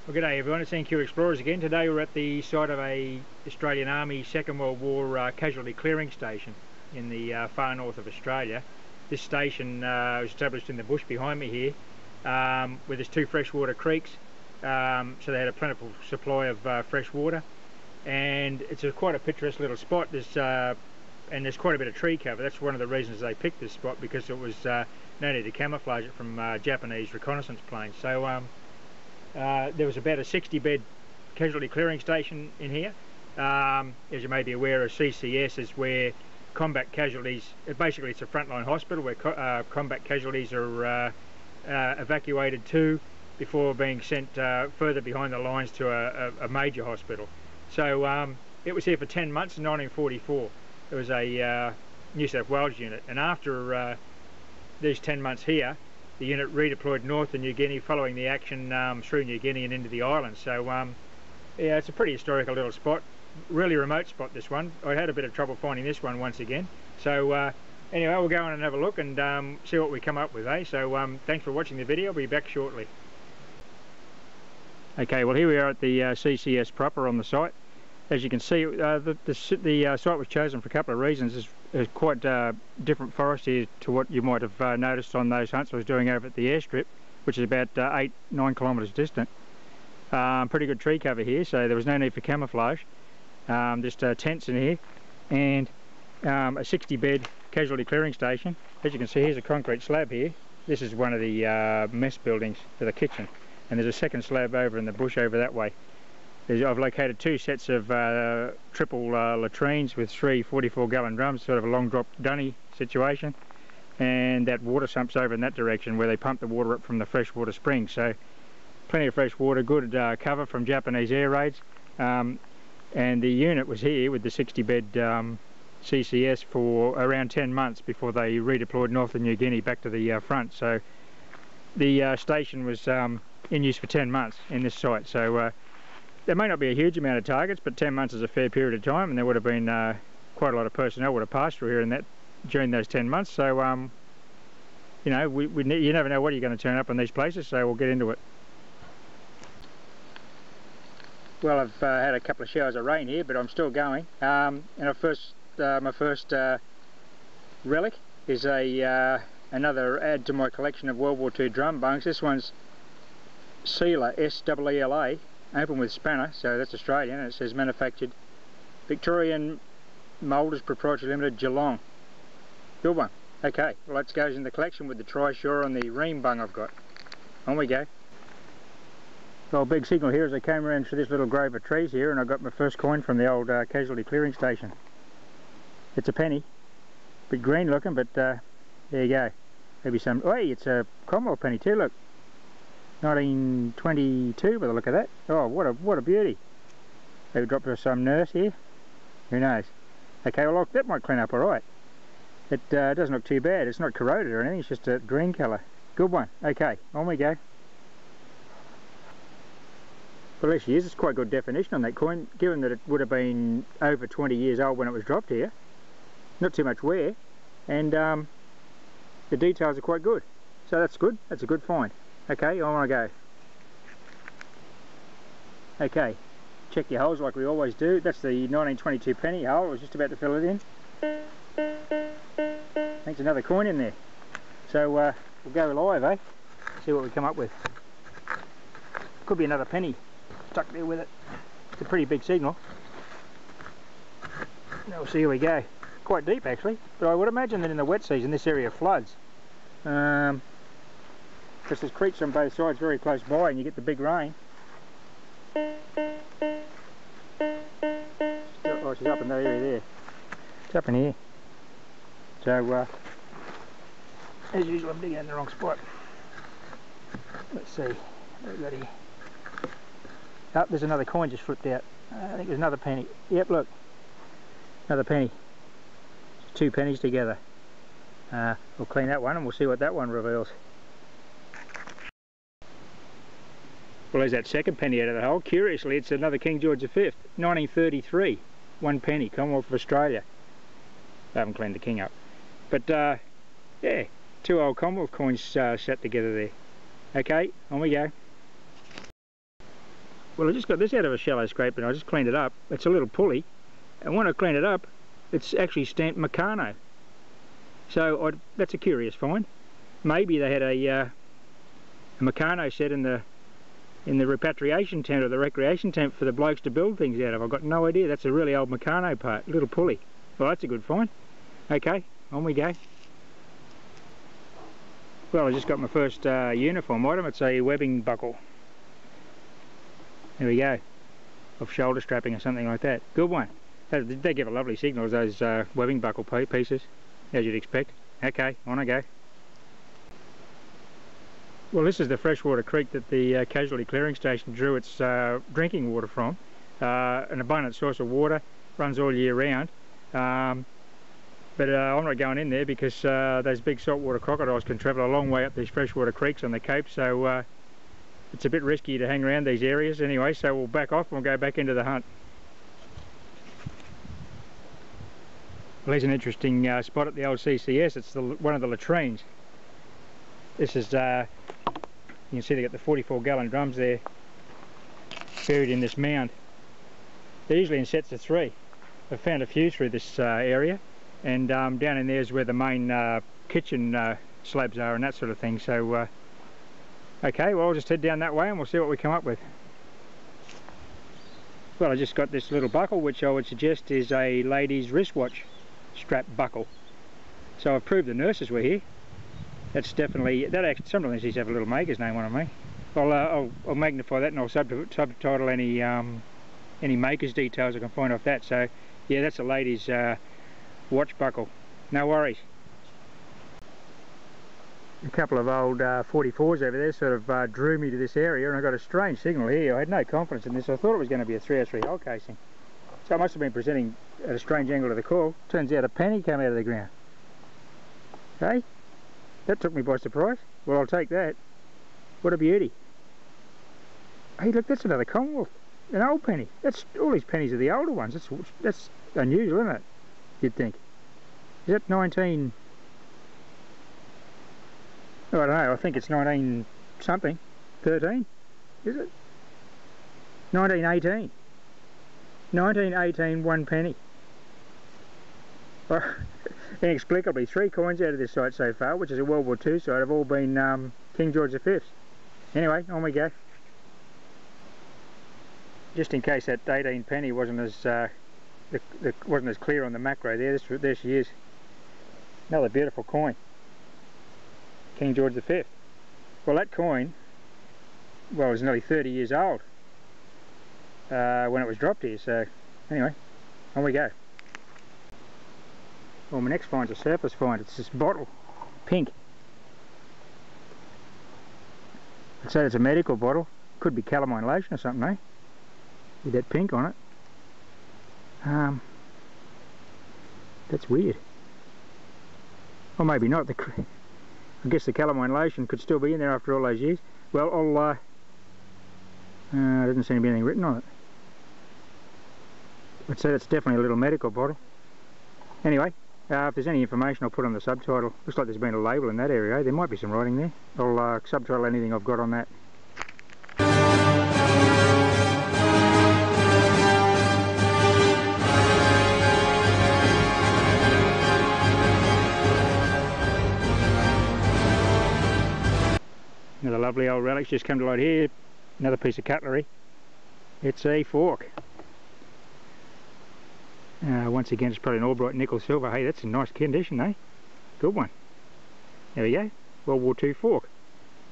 Well, g'day everyone, it's NQ Explorers again. Today we're at the site of a Australian Army Second World War casualty clearing station in the far north of Australia. This station was established in the bush behind me here, where there's two freshwater creeks, so they had a plentiful supply of fresh water, and it's quite a picturesque little spot. And there's quite a bit of tree cover. That's one of the reasons they picked this spot, because it was no need to camouflage it from Japanese reconnaissance planes. So there was about a 60-bed casualty clearing station in here. As you may be aware, a CCS is where combat casualties, basically it's a frontline hospital where combat casualties are evacuated to before being sent further behind the lines to a major hospital. So it was here for 10 months in 1944. It was a New South Wales unit, and after these 10 months here, the unit redeployed north of New Guinea following the action through New Guinea and into the islands. So yeah, it's a pretty historical little spot, really remote spot this one. I had a bit of trouble finding this one once again. So anyway, we'll go on and have a look and see what we come up with, eh? So thanks for watching the video. I'll be back shortly. Okay, well here we are at the CCS proper on the site. As you can see, the site was chosen for a couple of reasons. There's quite different forest here to what you might have noticed on those hunts I was doing over at the airstrip, which is about 8-9 kilometres distant. Pretty good tree cover here, so there was no need for camouflage. Just tents in here, and a 60-bed casualty clearing station. As you can see, here's a concrete slab here. This is one of the mess buildings for the kitchen, and there's a second slab over in the bush over that way. I've located two sets of triple latrines with three 44-gallon drums, sort of a long drop dunny situation, and that water sump's over in that direction where they pump the water up from the freshwater spring. So plenty of fresh water, good cover from Japanese air raids, and the unit was here with the 60-bed CCS for around 10 months before they redeployed north of New Guinea back to the front. So the station was in use for 10 months in this site. So there may not be a huge amount of targets, but 10 months is a fair period of time, and there would have been quite a lot of personnel would have passed through here during those 10 months. So you know, you never know what you're going to turn up in these places, so we'll get into it. Well, I've had a couple of showers of rain here, but I'm still going. And my first relic is another add to my collection of World War II drum bunks. This one's Sealer, S-E-E-L-A. Open with spanner, so that's Australian, and it says manufactured Victorian Moulders Proprietary Limited, Geelong. Good one. Okay, well that goes in the collection with the Tri-Shore and the Ream bung I've got. On we go. Well, big signal here as I came around through this little grove of trees here, and I got my first coin from the old casualty clearing station. It's a penny. A bit green looking, but there you go. Maybe some... Oh, hey, it's a Commonwealth penny too, look. 1922 by the look of that. Oh, what a beauty. Maybe dropped her some nurse here. Who knows? Okay, well that might clean up alright. It doesn't look too bad. It's not corroded or anything, it's just a green colour. Good one. Okay, on we go. Well, there she is. It's quite good definition on that coin, given that it would have been over 20 years old when it was dropped here. Not too much wear, and the details are quite good. So that's good. That's a good find. Okay, on I go. Okay, check your holes like we always do. That's the 1922 penny hole. I was just about to fill it in. Thanks, another coin in there. So we'll go live, eh? See what we come up with. Could be another penny stuck there with it. It's a pretty big signal. Now, so here we go. Quite deep actually, but I would imagine that in the wet season this area floods. Because there's creeks on both sides very close by, and you get the big rain. Oh, she's up in that area there. It's up in here. So, as usual, I'm digging in the wrong spot. Let's see. Ready? Oh, there's another coin just flipped out. I think there's another penny. Yep, look. Another penny. Two pennies together. We'll clean that one and we'll see what that one reveals. Well, there's that second penny out of the hole. Curiously, it's another King George V, 1933, 1 penny, Commonwealth of Australia. I haven't cleaned the king up. But, yeah, two old Commonwealth coins set together there. Okay, on we go. Well, I just got this out of a shallow scrape and I just cleaned it up. It's a little pulley, and when I cleaned it up, it's actually stamped Meccano. So that's a curious find. Maybe they had a Meccano set in the repatriation tent or the recreation tent for the blokes to build things out of. I've got no idea. That's a really old Meccano part, little pulley. Well, that's a good find. Okay, on we go. Well, I just got my first uniform item. It's a webbing buckle. There we go. Of shoulder strapping or something like that. Good one. They give a lovely signal, those webbing buckle pieces, as you'd expect. Okay, on I go. Well, this is the freshwater creek that the Casualty clearing station drew its drinking water from. An abundant source of water, runs all year round. But I'm not going in there because those big saltwater crocodiles can travel a long way up these freshwater creeks on the Cape, so it's a bit risky to hang around these areas anyway, so we'll back off and we'll go back into the hunt. Well, here's an interesting spot at the old CCS. It's one of the latrines. This is, you can see they've got the 44-gallon drums there buried in this mound. They're usually in sets of 3. I've found a few through this area, and down in there is where the main kitchen slabs are and that sort of thing. So, okay, well, I'll just head down that way and we'll see what we come up with. Well, I just got this little buckle, which I would suggest is a lady's wristwatch strap buckle. So I've proved the nurses were here. That's definitely, that actually, some of these have a little maker's name on them, mate. I'll magnify that and I'll subtitle any maker's details I can find off that. So yeah, that's a lady's watch buckle. No worries. A couple of old 44s over there sort of drew me to this area, and I got a strange signal here. I had no confidence in this. I thought it was going to be a 303 hull casing. So I must have been presenting at a strange angle to the call. Turns out a penny came out of the ground. Hey, that took me by surprise. Well, I'll take that. What a beauty. Hey, look, that's another Commonwealth. An old penny. That's all these pennies are the older ones. That's unusual, isn't it? You'd think. Is that 19? Oh, I don't know. I think it's 19 something. 13? Is it? 1918. 1918, 1 penny. Well, inexplicably, 3 coins out of this site so far, which is a World War II site, have all been King George V. Anyway, on we go. Just in case that 18 penny wasn't as clear on the macro there she is. Another beautiful coin. King George V. Well, that coin, well, it was nearly 30 years old when it was dropped here, so anyway, on we go. Well, my next find's a surface find. It's this bottle, pink. I'd say it's a medical bottle. Could be calamine lotion or something, eh? With that pink on it. That's weird. Or maybe not. I guess the calamine lotion could still be in there after all those years. Well, there doesn't seem to be anything written on it. I'd say that's definitely a little medical bottle. Anyway, if there's any information I'll put on the subtitle. Looks like there's been a label in that area, eh? There might be some writing there. I'll subtitle anything I've got on that. Another lovely old relic's just come to light here. Another piece of cutlery. It's a fork. Once again, it's probably an Albright nickel silver. Hey, that's in nice condition, eh? Good one. There we go. World War II fork.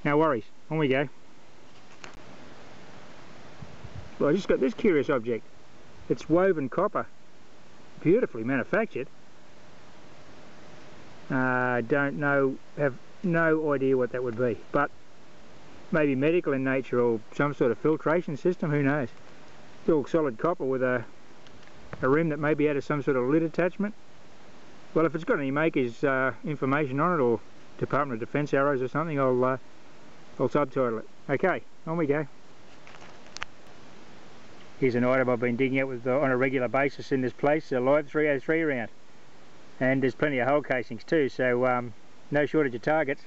No worries. On we go. Well, I just got this curious object. It's woven copper. Beautifully manufactured. Don't know, have no idea what that would be, but maybe medical in nature or some sort of filtration system, who knows. It's all solid copper with a rim that maybe had some sort of lid attachment. Well, if it's got any maker's information on it, or Department of Defence arrows or something, I'll subtitle it. Okay, on we go. Here's an item I've been digging out with on a regular basis in this place, a live 303 round. And there's plenty of hull casings too, so no shortage of targets.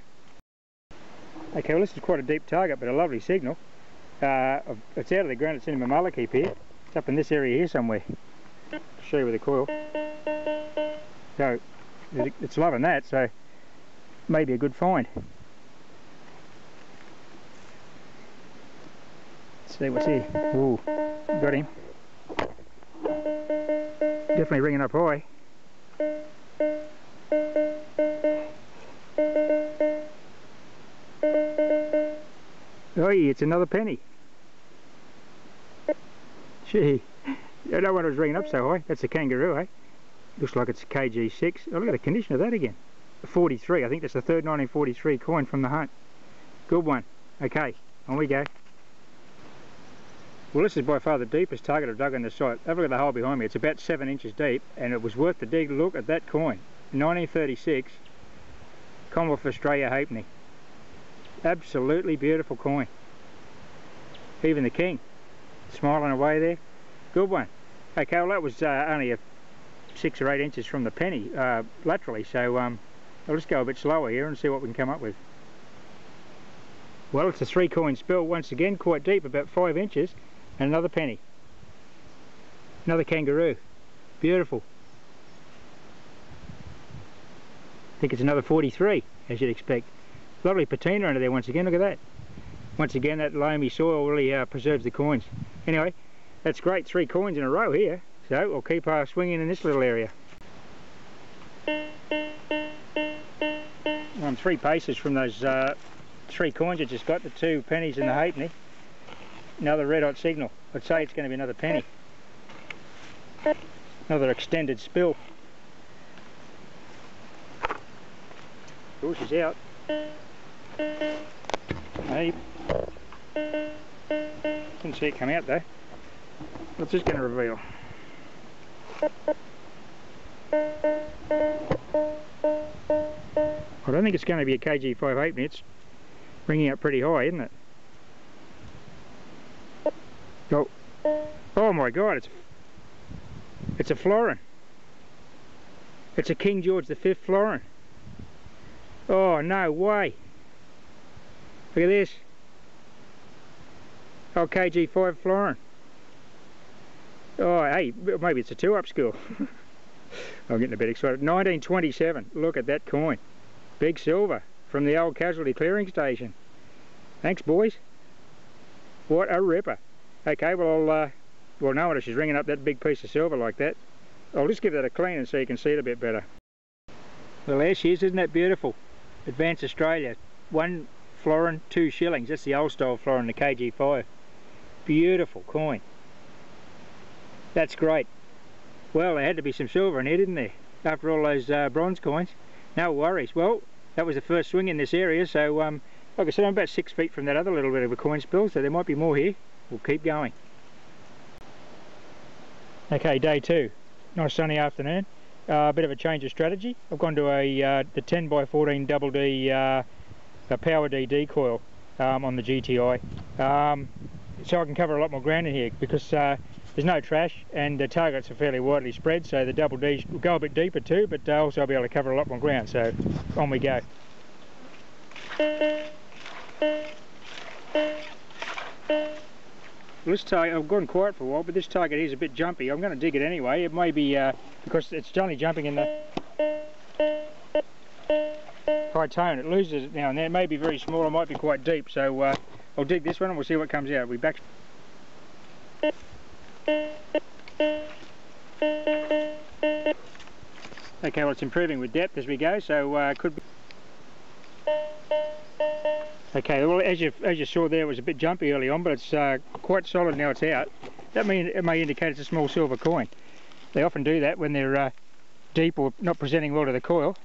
Okay, well, this is quite a deep target, but a lovely signal. It's out of the ground, it's in my mullock heap here. It's up in this area here somewhere. I'll show you with the coil. So, it's loving that, so maybe a good find. Let's see what's here. Ooh, got him. Definitely ringing up high. Oh, it's another penny. Gee, I don't know what it was ringing up so high. That's a kangaroo, eh? Looks like it's a KG6. Oh, look at the condition of that again. 43, I think that's the third 1943 coin from the hunt. Good one. Okay, on we go. Well, this is by far the deepest target I've dug on the site. Have a look at the hole behind me. It's about 7 inches deep, and it was worth the dig. Look at that coin. 1936, Commonwealth of Australia halfpenny. Absolutely beautiful coin. Even the king smiling away there. Good one. Okay, well that was only 6 or 8 inches from the penny laterally, so I'll just go a bit slower here and see what we can come up with. Well, it's a 3 coin spill once again, quite deep, about 5 inches, and another penny. Another kangaroo. Beautiful. I think it's another 43, as you'd expect. Lovely patina under there once again, look at that. Once again, that loamy soil really preserves the coins. Anyway, that's great, 3 coins in a row here. So we'll keep swinging in this little area. I'm 3 paces from those 3 coins I just got, the 2 pennies and the halfpenny. Another red hot signal. I'd say it's going to be another penny. Another extended spill. Oh, she's out. Hey. Didn't see it come out though. What's this going to reveal? I don't think it's going to be a KG5 halfpenny. It's ringing up pretty high, isn't it? Oh, oh my God! It's a florin. It's a King George V florin. Oh no way! Look at this. Oh, KG5 florin. Oh, hey, maybe it's a 2-up school. I'm getting a bit excited. 1927. Look at that coin. Big silver from the old Casualty clearing station. Thanks, boys. What a ripper. Okay, well, well, no wonder she's ringing up that big piece of silver like that. I'll just give that a clean and so you can see it a bit better. Well, there she is. Isn't that beautiful? Advance Australia. 1 florin, 2 shillings. That's the old style florin, the KG5. Beautiful coin. That's great. Well, there had to be some silver in here, didn't there? After all those bronze coins. No worries. Well, that was the first swing in this area, so like I said, I'm about 6 feet from that other little bit of a coin spill, so there might be more here. We'll keep going. Okay, day 2. Nice sunny afternoon. A bit of a change of strategy. I've gone to the 10x14 double D Power D decoil on the GTI, so I can cover a lot more ground in here because there's no trash and the targets are fairly widely spread, so the double Ds will go a bit deeper too, but also I'll be able to cover a lot more ground, so on we go. Well, this target, I've gone quiet for a while, but this target is a bit jumpy. I'm going to dig it anyway. It may be because it's only jumping in the high tone. It loses it now and then. It may be very small, it might be quite deep, so I'll dig this one and we'll see what comes out. We'll be back. Okay, well, it's improving with depth as we go, so could be. Okay, well, as you saw there, it was a bit jumpy early on, but it's quite solid now it's out. That means it may indicate it's a small silver coin. They often do that when they're deep or not presenting well to the coil.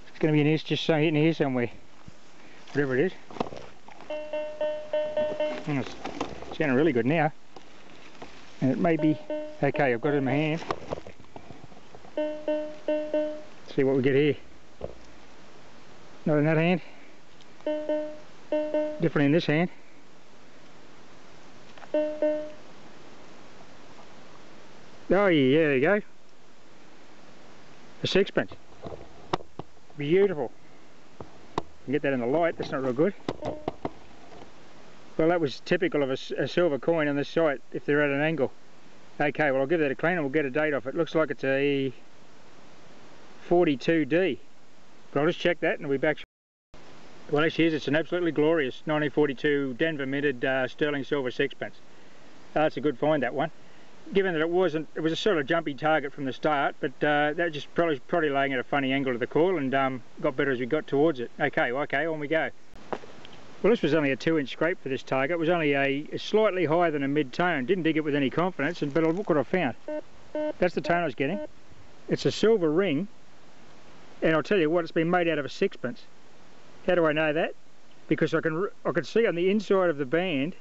It's going to be in here, just in here somewhere, whatever it is. And it's sounding really good now. And it may be, okay, I've got it in my hand. Let's see what we get here. Not in that hand. Definitely in this hand. Oh yeah, there you go. A 6pence. Beautiful. You can get that in the light, that's not real good. Well, that was typical of a silver coin on this site, if they're at an angle. Okay, well I'll give that a clean and we'll get a date off it. Looks like it's a 42D. But I'll just check that and we'll be back. Well, this is, it's an absolutely glorious 1942 Denver minted sterling silver sixpence. That's a good find, that one. Given that it was a sort of jumpy target from the start, but that just probably laying at a funny angle to the coil, and got better as we got towards it. Okay, on we go. Well, this was only a 2-inch scrape for this target. It was only a slightly higher than a mid-tone. Didn't dig it with any confidence, but look what I found. That's the tone I was getting. It's a silver ring, and I'll tell you what, it's been made out of a sixpence. How do I know that? Because I can see on the inside of the band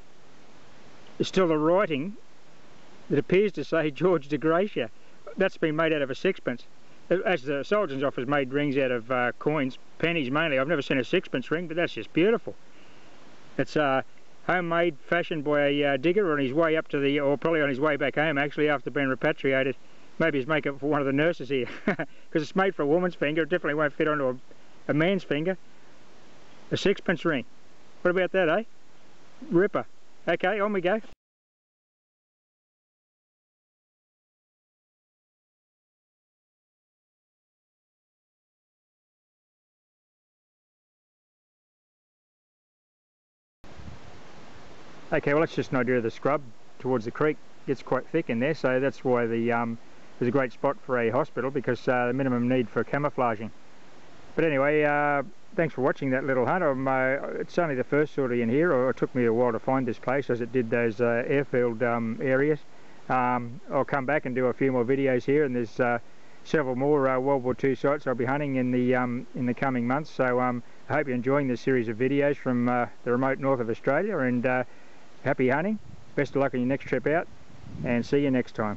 is still the writing that appears to say George de Gracia. That's been made out of a sixpence. As the Soldier's Office made rings out of coins, pennies mainly. I've never seen a sixpence ring, but that's just beautiful. It's homemade, fashioned by a digger on his way up to the, or probably on his way back home actually after being repatriated. Maybe he's making it for one of the nurses here, because it's made for a woman's finger. It definitely won't fit onto a man's finger. A sixpence ring. What about that, eh? Ripper. Okay, on we go. Okay, well that's just an idea of the scrub towards the creek. It's quite thick in there, so that's why there's a great spot for a hospital, because the minimum need for camouflaging. But anyway, thanks for watching that little hunt. It's only the first sortie in here, or it took me a while to find this place as it did those airfield areas. I'll come back and do a few more videos here, and there's several more World War II sites I'll be hunting in the coming months. So I hope you're enjoying this series of videos from the remote north of Australia, and happy hunting. Best of luck on your next trip out, and see you next time.